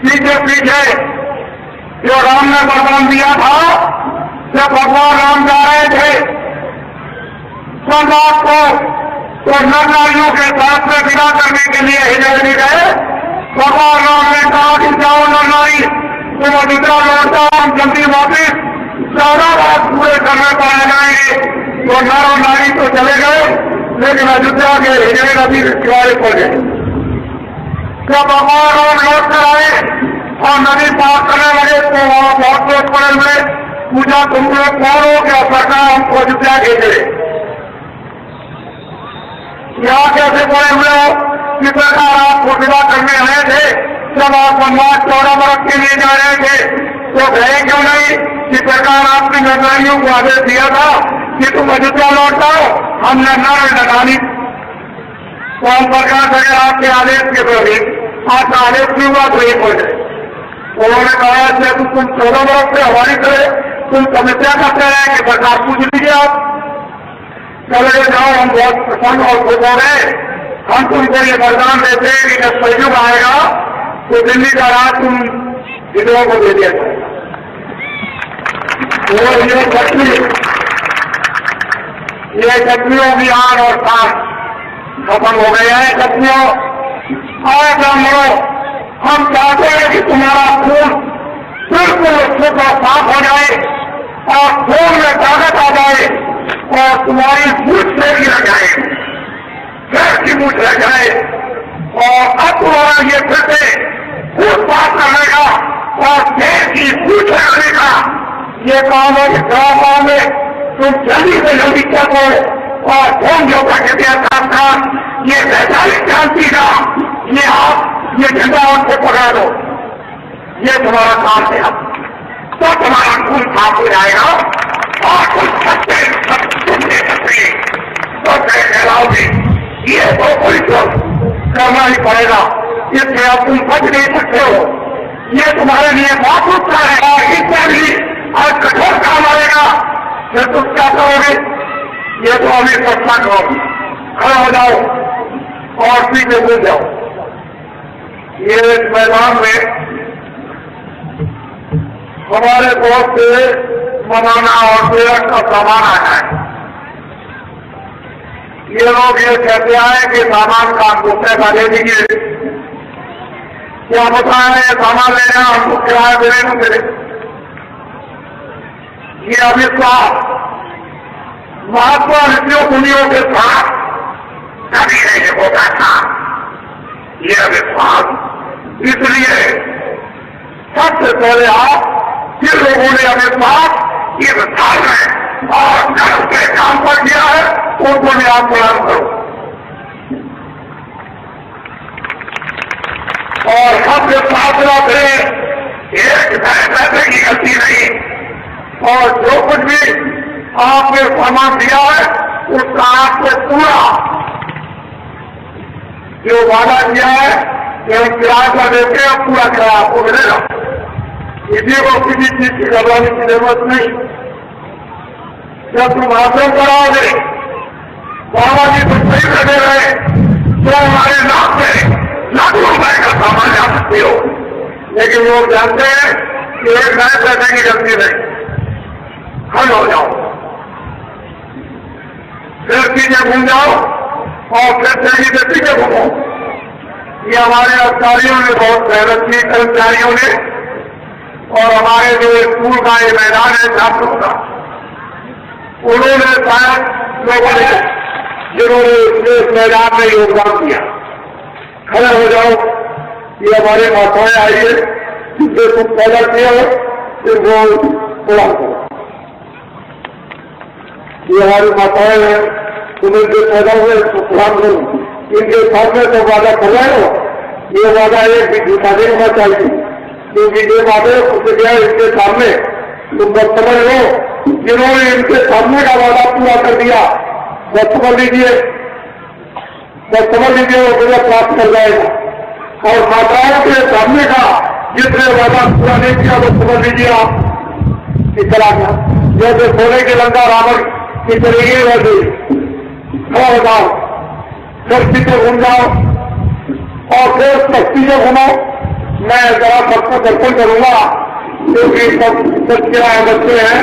पीछे पीछे जो राम ने वरदान दिया था, जब भगवान राम जा रहे थे सम्राट को तो नर नारियों के साथ में विदा करने के लिए हिजर भी गए। भगवान राम ने कहा कि जाओ नर नारी, तुम अयोध्या लौट जाओ, हम जल्दी वापिस 14 रात पूरे करने पाए जाएंगे। तो नर और नारी तो चले गए, लेकिन अयोध्या के हिजड़े नदी किनारे पड़ गए। जब भगवान राम लौट कर आए और नदी पार करने लगे तो वहां बहुत लोग पड़े हुए, पूछा तुम लोग कौन हो, क्या सरकार हमको अयोध्या भेजे, यहाँ कैसे पड़े हुए हो? कि सरकार आपको विदा करने आए थे, जब आप वनवास 14 वर्ष के लिए जा रहे थे तो गए क्यों नहीं? कि सरकार आपने नरनारियों को आदेश दिया था कि तुम अयोध्या लौट जाओ, हमने नर नारी। तो हम सरकार अगर आपके आदेश के प्रति आपका आदेश नहीं हुआ तो एक हो जाए। उन्होंने कहा कि तुम 14 वर्ष से हमारी तरह तुम समस्या करते रहे कि सरकार पूछ लीजिए आप, चले जाओ, हम बहुत प्रसन्न और खुश हो गए। हम तुमको ये वरदान देते हैं कि जब सहयोग आएगा तो दिल्ली का राज तुम विधवा को दे दिया जाएगा। ये शक्तियों की आन और शान खत्म हो गए हैं। शक्तियों और ब्राह्मणों, हम चाहते हैं कि तुम्हारा खून बिल्कुल शुद्ध और साफ हो जाए और खून में ताकत आ जाए और तुम्हारी मूछ से भी रह जाए, पैर की मूछ रह जाए। और अब तुम्हारा ये फिर से खून साफ करने का और पैर की मूछ रखने का ये काम है कि गाँव में तुम जल्दी से जल्दी चलो और होम जो प्रकृति था ये वैचारिक क्रांति का ये आप ये झंडा उनसे पकड़ा दो, ये तुम्हारा काम है। अब तो तुम्हारा खून साफ हो जाएगा और तुम सच्चे सुनने सकते तो कहलाओगे। ये तो कोई तो करना ही पड़ेगा, इसलिए अब तुम बच नहीं सकते हो। ये तुम्हारे लिए बहुत उत्साह है और इससे भी और कठोर काम आएगा। फिर तुम क्या करोगे? ये तो अभी फैसला करो, खड़े हो जाओ और सीधे मिल जाओ। ये इस मैदान में हमारे बहुत से मनाना और प्रेरक का सामान आया है। ये लोग ये कहते आए कि सामान का हमको पैसा दे दीजिए, क्या बताए सामान लेना हमको किराया देने को मिले। ये अविश्वास महात्मा ऋषियों मुनियों के साथ कभी नहीं होता था। ये अविश्वास इसलिए सबसे पहले आप जिन लोगों ने अविश्वास ये विस्तार में और धर्म के काम पर किया है उनको भी आप प्रणाम करो। और सबसे प्रार्थना करें, एक पैसे की गलती नहीं और जो कुछ भी आपने सामान दिया है उसका आपसे पूरा जो वादा किया है कि हम किराया का देते हैं पूरा किराया आपको मिलेगा। किसी को किसी चीज की घबराने की जरूरत नहीं। जब तुम आश्रम कराओगे बाबा जी तुम सही कर दे रहे तो हमारे नाम से लाखों रुपए का सामान ला सकते हो, लेकिन लोग जानते हैं कि एक नए पैसे की गलती नहीं। खड़े हो जाओ, फिर पीछे घूम जाओ और फिर तेजी से पीछे घूमो। ये हमारे अधिकारियों ने बहुत मेहनत की, कर्मचारियों ने, और हमारे जो स्कूल का ये मैदान है छात्रों का, उन्होंने शायद लोगों ने जिन्होंने इस मैदान में योगदान दिया। खड़े हो जाओ, ये हमारे माताएं आई है जिससे तुम पैदा किया हो, फिर वो प्रणाम करो। ये हमारी माताएं हैं, तुम्हें जो पैदा हुए तो प्रणाम करो। इनके सामने तो वादा कर रहे हो, ये वादा एक भी झूठा नहीं होना चाहिए, क्योंकि ये वादे उसे गया इनके सामने तुम बस समझ लो जिन्होंने इनके सामने का वादा पूरा कर दिया बस समझ लीजिए वो पूरा प्राप्त कर जाएगा। और माताओं के सामने का जिसने वादा पूरा नहीं किया वो समझ लीजिए आप कि चला गया। जैसे सोने के लंका रावण की तरीके वैसे खड़ा हो जाओ, फिर पीछे घूम जाओ और फिर पीछे घूमो, मैं जरा सबको दर्शन करूंगा, क्योंकि सब बच्चे बच्चे हैं,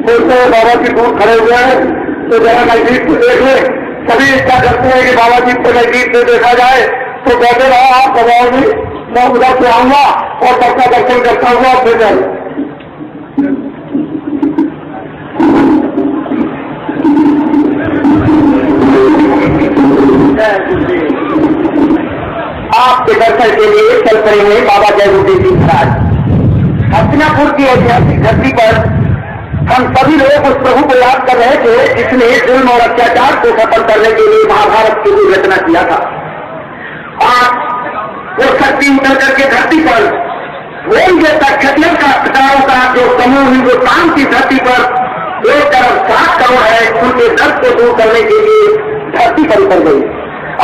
सोचते हैं बाबा जी दूर खड़े हुए हैं, तो जरा नजदीक से देख ले। सभी इच्छा करते हैं कि बाबा जी को नजदीक से देखा जाए, तो कहते रहो आप दबाओ जी, मैं उधर से आऊंगा और सबका दर्शन करता हुआ फिर जाए। आपके दर्शन के लिए चल पड़ेंगे बाबा जयरूपी जी महाराज। हस्तिनापुर की ऐतिहासिक धरती पर हम सभी लोग उस प्रभु को याद कर रहे थे जिसने जुल्म और अत्याचार को सफल करने के लिए महाभारत की भी रचना किया था। आज वो शक्ति उतर करके धरती पर होंगे क्षत्रियों का पिताओं का जो समूह हिंदुस्तान की धरती पर एक तरफ 7 करोड़ है, उनके दर्द को दूर करने के लिए धरती पर उतर गई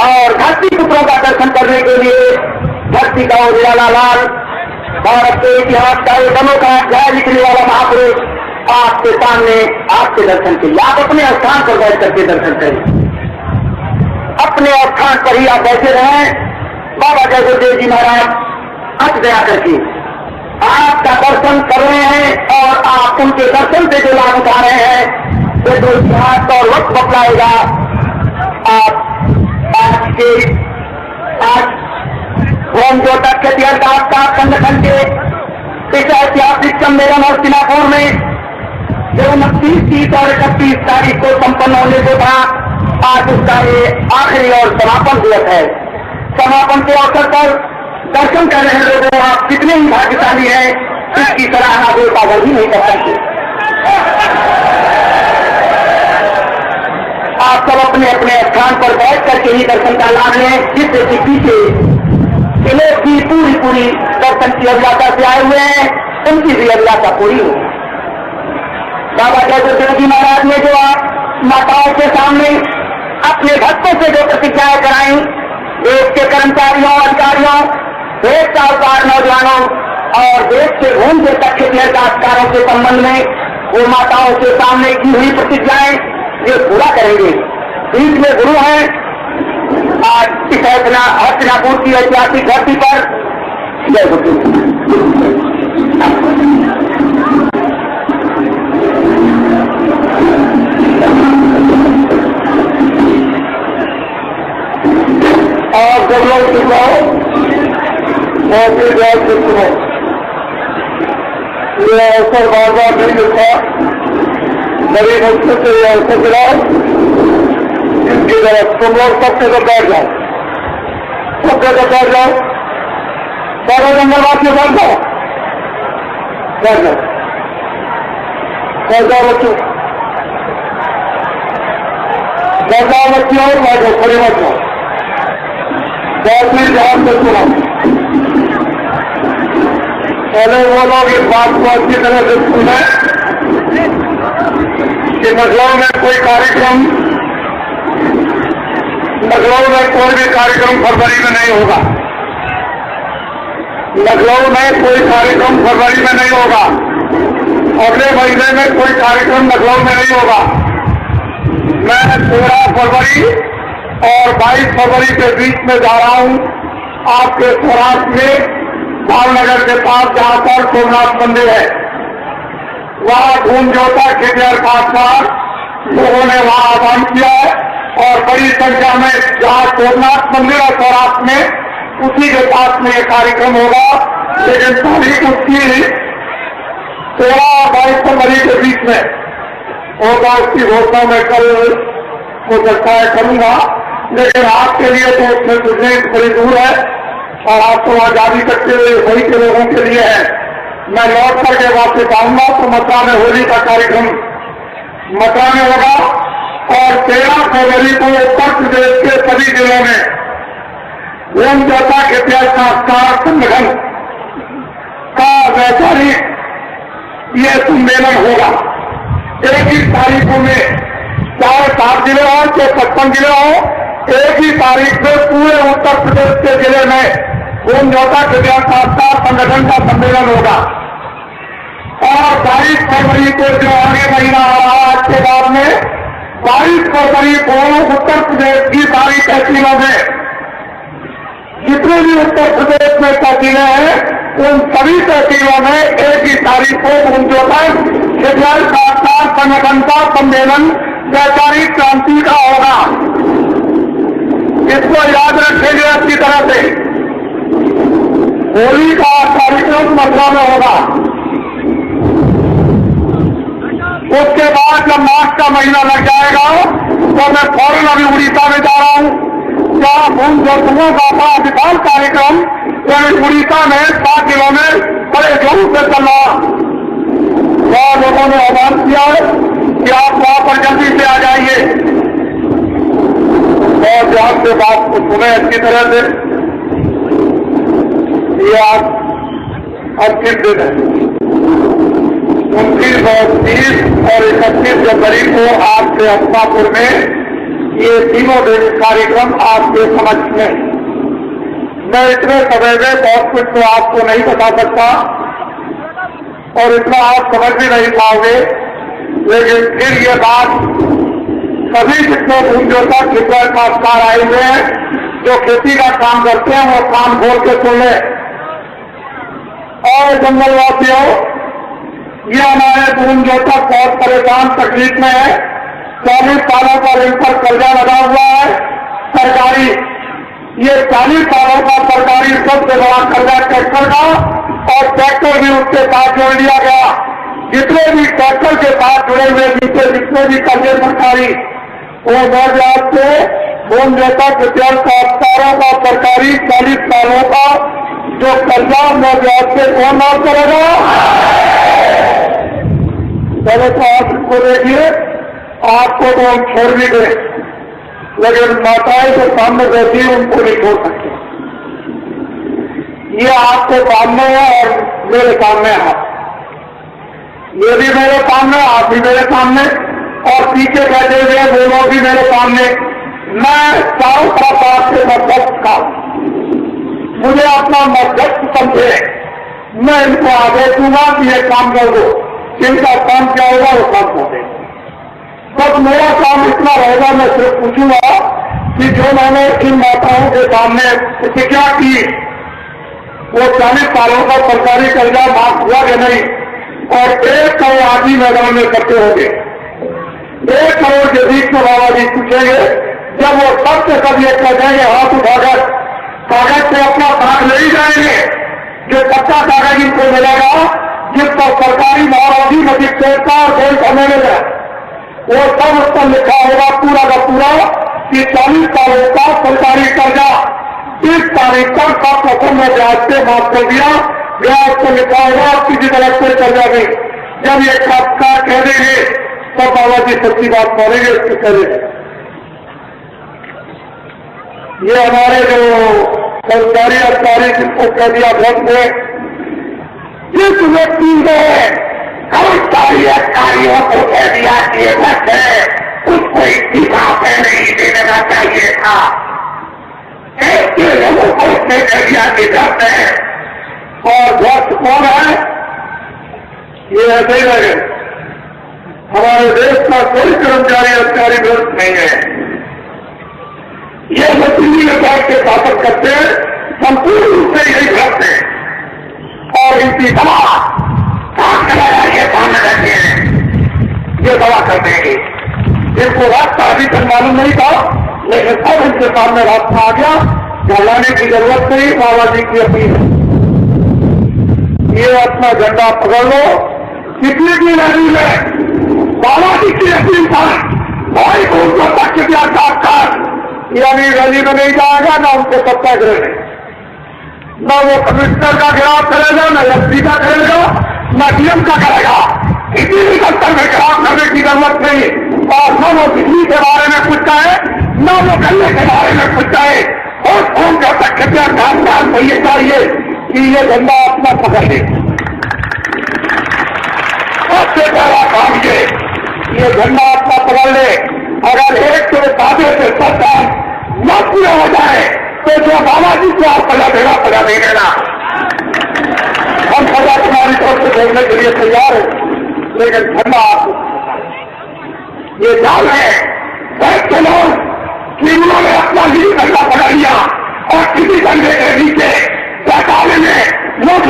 और धरती पुत्रों का दर्शन करने के लिए धरती का उजाला लाल भारत के इतिहास का एक अनोखा अध्याय लिखने वाला महापुरुष आपके सामने आपके दर्शन के लिए। आप अपने स्थान पर बैठ करके दर्शन करें, अपने स्थान पर ही आप बैठे रहें। बाबा जय गुरुदेव जी महाराज अच दया करके आपका दर्शन कर रहे हैं और आप उनके दर्शन से जो लाभ उठा रहे हैं वो जो इतिहास और वक्त बतलाएगा। आप आज होम ज्योता खेतिहर दास का संगठन के इस ऐतिहासिक सम्मेलन हस्तिनापुर में जो 29, 30 और 31 तारीख को संपन्न होने को था, आज उसका ये आखिरी और समापन दिवस है। समापन के अवसर पर दर्शन कर रहे लोगों, आप कितने ही भाग्यशाली हैं, इसकी सराहना कोई पागल ही नहीं कर सकते। आप सब अपने अपने स्थान पर बैठ करके ही दर्शन का लाभ लें, जिससे कि पीछे लोग भी पूरी दर्शन की अभिलाषा से आए हुए हैं, उनकी भी अभिलाषा पूरी हो। बाबा जय गुरुदेव जी महाराज ने जो आप माताओं के सामने अपने भक्तों से जो प्रतिज्ञाएं कराई, देश के कर्मचारियों, अधिकारियों, देश का अवतार नौजवानों और देश के भूमि से तक के अधिकारों के संबंध में वो माताओं के सामने की हुई प्रतिज्ञाएं ये पूरा करेंगे। बीच में गुरु हैं आज इस हस्तिनापुर की ऐतिहासिक धरती पर। जय गुरु। और जब लोग सुनाओ ऐसे जय सुनो, ये अवसर बार बार नहीं मिलता, बड़ी मुश्किल से ये अवसर दिलाओ। इसकी तरफ तुम लोग सब जगह बैठ जाओ, सब जगह बैठ जाओ, सारा जंगलवाद में बैठ जाओ, बैठ जाओ, बैठ जाओ बच्चों, बैठ जाओ बच्चियों, बैठ जाओ, खड़े मत जाओ, बैठने ध्यान से सुनो। पहले वो लोग इस बात को अच्छी तरह से सुने कि लखनऊ में कोई कार्यक्रम, लखनऊ में कोई भी कार्यक्रम फरवरी में नहीं होगा। लखनऊ में कोई कार्यक्रम फरवरी में नहीं होगा, अगले महीने में कोई कार्यक्रम लखनऊ में नहीं होगा। मैं 13 फरवरी और 22 फरवरी के बीच में जा रहा हूं आपके सौराष्ट्र में भावनगर के पास, जहां पर सोमनाथ मंदिर है। वहां घूम जोता खेतिहर खासकर लोगों ने वहां आह्वान किया है और बड़ी संख्या में जहां सोमनाथ मंदिर और सौराष्ट्र में उसी के पास में ये कार्यक्रम होगा। लेकिन तारीख उसकी 13 और 22 फरवरी के बीच में होगा। उसकी घोषणा मैं कल हो सकता है करूंगा, लेकिन आपके लिए तो उसमें गुजरे बड़ी दूर है और आपको वहां जा भी सकते हुए वही के लोगों के लिए है। मैं लौट करके वापस आऊंगा तो मथुरा में होली का कार्यक्रम मथुरा में होगा और 13 फरवरी को उत्तर प्रदेश के सभी जिलों में होम ज्योता खेतिहर खासकर संगठन का वैचारिक ये सम्मेलन होगा। 21 तारीखों में चाहे 7 जिले हो चाहे 55 जिले हो, एक ही तारीख में पूरे उत्तर प्रदेश के जिले में होम ज्योता खेतिहर खासकर संगठन का सम्मेलन होगा। और 22 फरवरी को जो आगे महीना आ रहा है आज के बाद में 22 फरवरी को उत्तर प्रदेश की सारी तहसीलों में जितने भी उत्तर प्रदेश में तहसीलें हैं उन सभी तहसीलों में 1 ही तारीख को मुंजो तक शिविर साक्षात संगठन का सम्मेलन सहकारी क्रांति का होगा। इसको याद रखेंगे अच्छी तरह से। होली का कार्यक्रम मथुरा में होगा। उसके बाद जब मार्च का महीना लग जाएगा तो मैं फौरन अभी उड़ीसा में जा रहा हूँ, जहाँ उन जोशुओं का बड़ा विशाल कार्यक्रम उड़ीसा में 7 जिलों में बड़े जोर से चल रहा। वहाँ लोगों ने आह्वान किया है कि आप वहाँ पर जल्दी से आ जाइए और ध्यान से बात को सुने अच्छी तरह से। ये आप 28 दिन है, 29 और 30 और 31 जनवरी को आपके हस्तापुर में ये तीनों दिन कार्यक्रम आपके समक्ष में। मैं इतने समय में बहुत कुछ तो आपको नहीं बता सकता और इतना आप समझ भी नहीं पाओगे, लेकिन फिर ये बात सभी जितने भूमियों तक शिविर खासकार आए हुए हैं जो खेती का काम करते हैं वो काम खोल के सुन ले। और जंगलवासियों, ये हमारे भूमियों तक बहुत परेशान तकलीफ में है। 40 सालों का इन पर कर्जा लगा हुआ है सरकारी। ये 40 सालों का सरकारी सबसे बड़ा कर्जा ट्रैक्टर का, और ट्रैक्टर भी उसके साथ जोड़ लिया गया। जितने भी ट्रैक्टर के साथ जुड़े हुए जितने भी कर्जे सरकारी, वो नौजात से भूमि जोता विद्याल काश्तकारों का सरकारी 40 सालों का जो कर्जा नौजात से कौन माफ करेगा? पहले तो आप इसको देखिए, आपको तो हम छोड़ भी दें, लेकिन माताएं जो सामने रहती है उनको नहीं छोड़ सकते। ये आपके सामने है और मेरे सामने है, ये भी मेरे सामने, आप भी मेरे सामने, और पीछे बैठे हुए वो लोग भी मेरे सामने। मैं चारों तरफ आपके मध्यस्थ का, मुझे अपना मध्यस्थ समझे, मैं इनको आदेश दूंगा कि ये काम कर दो, जिनका काम क्या होगा वो काम कर दे। बस मेरा काम इतना रहेगा, मैं सिर्फ पूछूंगा कि जो मैंने इन माताओं के सामने प्रतिज्ञा की वो 40 सालों का सरकारी कर्जा माफ हुआ कि नहीं, और 1 करोड़ आदमी मैदान में करते होंगे। 1 करोड़ के बीच में बाबा जी पूछेंगे, जब वो सबसे सब ये कह देंगे हाथ उठाकर कागज से अपना भाग ले ही जाएंगे, जो कच्चा कागज इनको मिलेगा जिस पर सरकारी महाराजी मजिस्ट्रेट का और कोई समय मिलेगा, वो सब उस पर लिखा होगा पूरा का पूरा कि 40 सालों का सरकारी कर्जा 30 तारीख तक का प्रथम में ब्याज से माफ कर दिया। ब्याज को लिखा होगा किसी तरह से कर्जा नहीं। जब ये खासकार कह देंगे तब बाबा जी सच्ची बात मानेंगे, उसके करेंगे। ये हमारे जो सरकारी अधिकारी जिसको कह दिया भक्त ने, जिस व्यक्ति ने कर्मचारी अधिकारियों को कह दिया कि ये भक्त है, उसको इस्तीफा नहीं देना चाहिए था। ऐसे लोगों को उसने कह दिया कि भक्त है, और भक्त कौन है? ये ऐसे ही लगे। हमारे देश का कोई कर्मचारी अधिकारी भ्रष्ट नहीं है। ये दिल्ली में बैठ के शासन करते हैं, संपूर्ण रूप से यही भ्रष्ट है, और इनकी दवा काम कराया ये सामने रहते हैं, ये दवा कर देंगे। इनको रास्ता अभी तक मालूम नहीं था, लेकिन अब इनके सामने रास्ता आ गया, घबराने की जरूरत नहीं। बाबा जी की अपील, ये अपना झंडा पकड़ लो। कितने की रैली में बाबा जी की अपील था, भाई उनको तक साक्षात्कार, यानी रैली में नहीं जाएगा, ना उनको सत्याग्रह में, न वो कमिश्नर का गिराव करेगा, न एसपी का करेगा, न डीएम का करेगा। किसी भी दफ्तर में गिराव करने की जरूरत नहीं, और न वो बिजली के बारे में पूछता है, न वो गन्ने के बारे में पूछता है, और कौन का सत्याग्रह काम को ये चाहिए कि ये झंडा अपना पकड़ ले। सबसे पहला काम ये झंडा अपना पकड़ ले। अगर एक के दादे से सब काम न पूरा हो जाए तो जो बाबा जी को आप सजा देना सजा नहीं देना। हम सजा तुम्हारी तरफ से देखने के लिए तैयार है, लेकिन झंडा आपको ये जाल है। बहुत से लोग कि उन्होंने अपना ही झंडा पकड़ लिया और किसी झंडे के नीचे बैठाने में लोग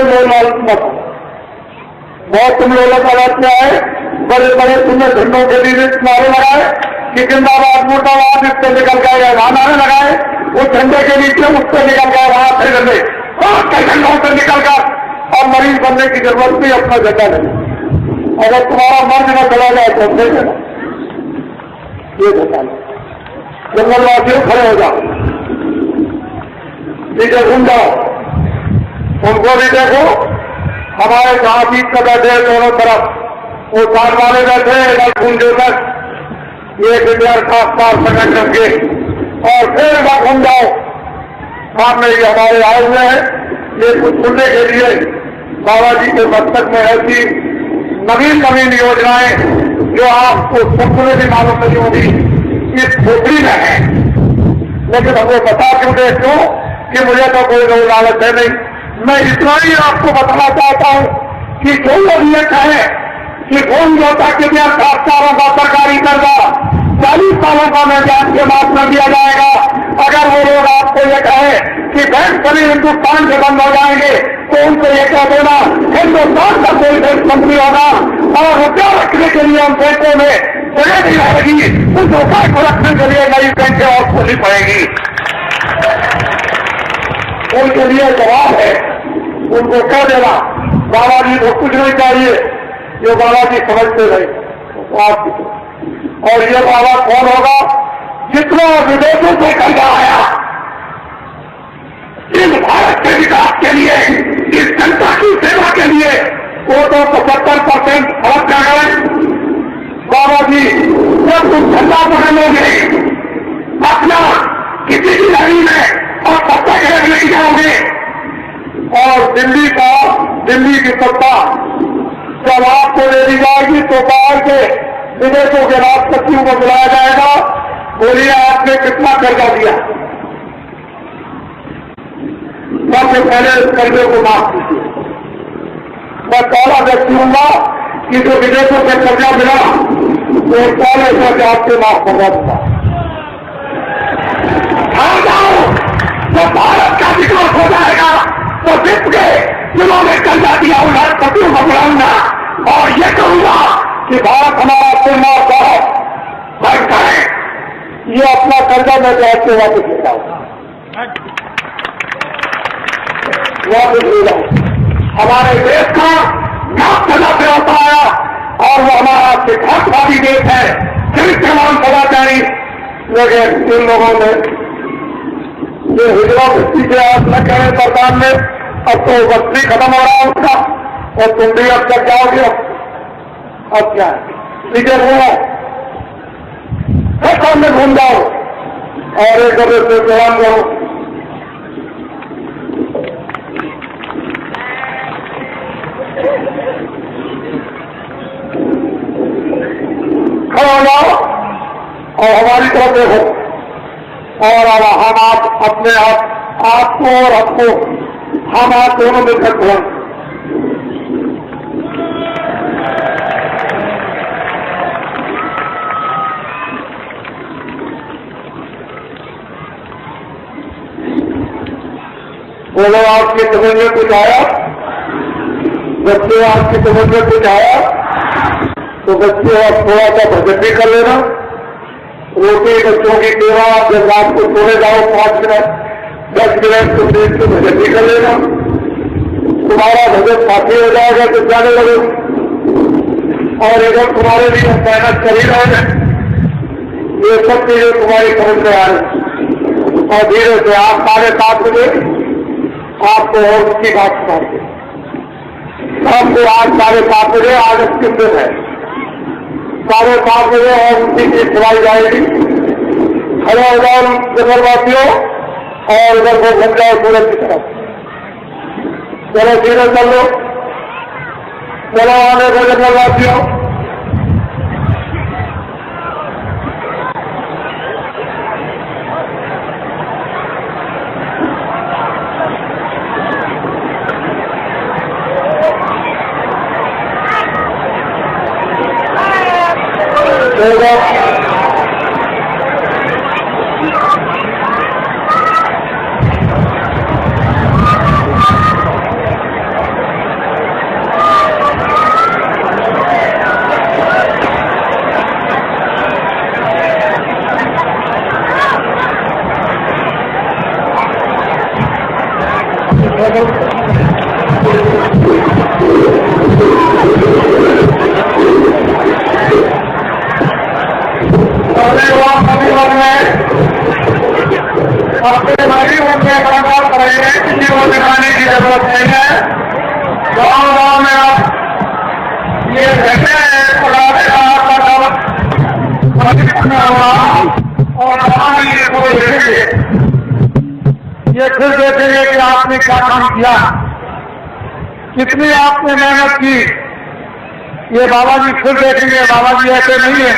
लोग लालच मत हो। बहुत तुम लोगों का लक्ष्य क्या है, बड़े बड़े तुमने झंडों के लिए नारे लगाए कि जिंदाबाद मुर्दाबाद, इससे निकल गए वहां नारे लगाए, उस झंडे के नीचे उससे निकल गए वहां से झंडे, बहुत कई झंडों से निकल कर और मरीज बनने की जरूरत नहीं, अपना झंडा नहीं। अगर तुम्हारा मर्ज न चला जाए तो दे देना, ये झंडा लो। जंगलवासियों खड़े हो जाओ, नीचे घूम जाओ, उनको भी देखो। हमारे जहां बीच का बैठे दोनों तरफ, वो साथ वाले बैठे इधर घूम तक एक इंडिया खासदार संगठन के, और फिर इधर घूम जाओ, सामने ये हमारे आए हुए हैं, ये कुछ सुनने के लिए बाबा जी के मस्तक में ऐसी नवीन नवीन योजनाएं जो आपको सुनने भी मालूम नहीं होगी, इस खोपड़ी में है। लेकिन हमें बता क्यों दे क्यों कि मुझे तो कोई लोग लालच है नहीं। मैं इतना ही आपको बताना चाहता हूं कि जो लोग ये कहे कि भूल जोता के लिए खासदारों का सरकारी कर्जा 40 सालों का मैदान के माफ कर दिया जाएगा, अगर वो लोग आपको ये कहे कि बैंक सभी हिंदुस्तान से बंद हो जाएंगे, तो उनको ये कह देना हिंदुस्तान का कोई बैंक मंत्री होगा और रुपया रखने के लिए उन बैंकों में जगह नहीं रहेगी, उस रुपये को रखने के लिए नई बैंकें और खोलनी पड़ेगी। उनके लिए जवाब है, उनको कह देना बाबा जी को कुछ नहीं चाहिए, ये बाबा जी समझते रहे आप। और ये बाबा कौन होगा, जितना विदेशों से कर्जा आया इस भारत के विकास के लिए, इस जनता की सेवा के लिए, वो तो 75% खर्च कर गए। बाबा जी जब तुम झंडा पकड़ोगे अपना किसी की लड़ी में और तब तक नहीं जाओगे, और दिल्ली की सत्ता जब आपको ले ली जाएगी तो बाहर के विदेशों के राष्ट्रपतियों को बुलाया जाएगा, बोलिए आपने कितना कर्जा दिया, सबसे पहले इस कर्जे को माफ कीजिए। मैं पहला व्यक्ति हूंगा कि जो विदेशों से कर्जा मिला तो एक पहले कर्जा आपसे माफ करवा दूंगा। आ जाओ तो भारत का विकास हो जाएगा, तो विश्व के जिन्होंने कर्जा दिया उन राष्ट्रपतियों को बुलाऊंगा और ये कहूंगा कि भारत हमारा पूर्ण बैंक है, ये अपना कर्जा मैं बैंक से वापस ले जाऊंगा, वापस ले जाऊंगा। हमारे देश का नाम सदा से होता आया और वो हमारा सिद्धांतवादी देश है, चरित्रवान सदाचारी। लेकिन इन लोगों ने जो हिजरा वृत्ति के आप न करें सरकार में, अब तो वस्ती खत्म हो रहा है उसका, और तुम भी अब तक जाओगे। अब क्या है, नीचे घूमो, सब सामने घूम जाओ और एक दफे से प्रणाम करो। खड़ा हो जाओ और हमारी तरफ देखो, और अब हम आप अपने आपको और आपको हम आप दोनों मिलकर खड़े। बोलो आपकी समझ में कुछ आया? बच्चे आपकी समझ में कुछ आया तो बच्चे आप थोड़ा सा भजन भी कर लेना। रोटी बच्चों की सेवा आप जब रात को सोने जाओ 5 मिनट 10 मिनट तो देश को भजन भी कर लेना, तुम्हारा भजन साथी हो जाएगा तो जाने लगे। और इधर तुम्हारे लिए मेहनत कर ही रहे हैं, ये सब चीजें तुम्हारी समझ में आ रही। और धीरे से आप 7:30 बजे आपको और उसकी बात सुनाएंगे। आपको आज 7:30 बजे आज अंतिम दिन है, 7:30 बजे और उनकी चीज सुनाई जाएगी। खड़े हो जाओ नगरवासियों और इधर को घूम जाओ सूरज की तरफ। चलो धीरे चल लो, चलो आने को नगरवासियों। अपने भाई उनके काम करेंगे, किसी को दिखाने की जरूरत नहीं है। गाँव गाँव में आप ये कहते हैं और ये को देखेंगे, ये फिर देखेंगे कि आपने क्या काम किया, कितनी आपने मेहनत की। ये बाबा जी फिर देखेंगे। बाबा जी ऐसे नहीं है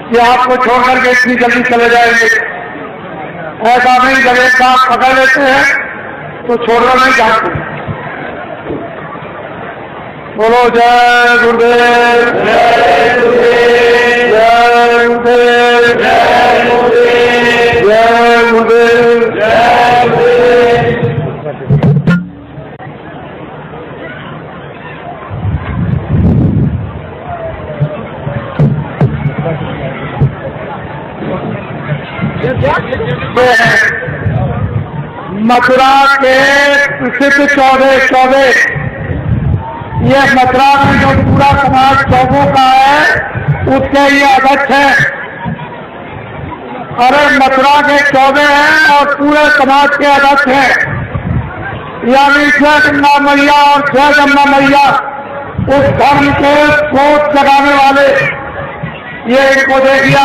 कि आपको छोड़कर के इतनी जल्दी चले जाएंगे। ऐसा नहीं, जब एक बात पकड़ लेते हैं तो छोड़ना नहीं चाहते। बोलो जय गुरुदेव, जय गुरुदेव, जय गुरुदेव, जय गुरुदेव, जय गुरुदेव, जय गुरुदेव। मथुरा के प्रसिद्ध चौबे, ये मथुरा में जो पूरा समाज चौबों का है उसके ये अध्यक्ष है। अरे मथुरा के चौबे हैं और पूरे समाज के अध्यक्ष हैं, यानी जय गंगा मैया और जय जमुना मैया, उस धर्म के सोच जगाने वाले। ये इनको देखिए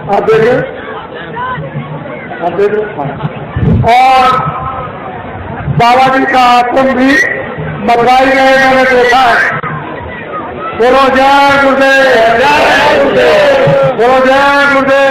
आप देखिए, और बाबा जी का आश्रम भी मथुराई गए, मैंने देखा है। बोलो जय गुरुदेव, जय गुरुदेव, बोलो जय गुरुदेव।